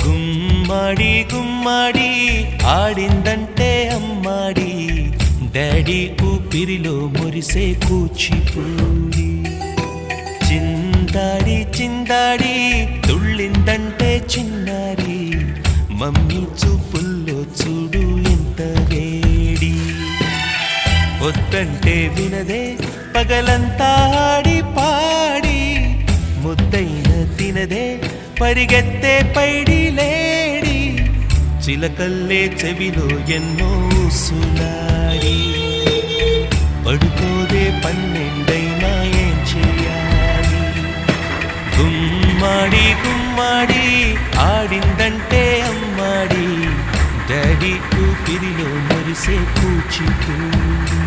గుమ్మడి గుమ్మడి ఆడిందంటే అమ్మాడి, daddy ఊపిరిలో మురిసే కూచిపూడి. చిందాడి చిందాడి తుళ్ళిందంటే చిన్నారి, మమ్మీ చూపుల్లో చూడు ఎంత వేడి. వద్దంటే వినదే పగలంతా ఆడి పాడి, ముద్దైన తినదే పరిగెత్తే పైడి లేడి. చిలకల్లే చెవిలో ఎన్నో సులాడి, పడుకోదే పన్నెండైనా ఏం చేయాలి. గుమ్మాడి గుమ్మాడి ఆడిందంటే అమ్మాడి, డాడీ ఊపిరిలో మురిసే కూచిపూడి.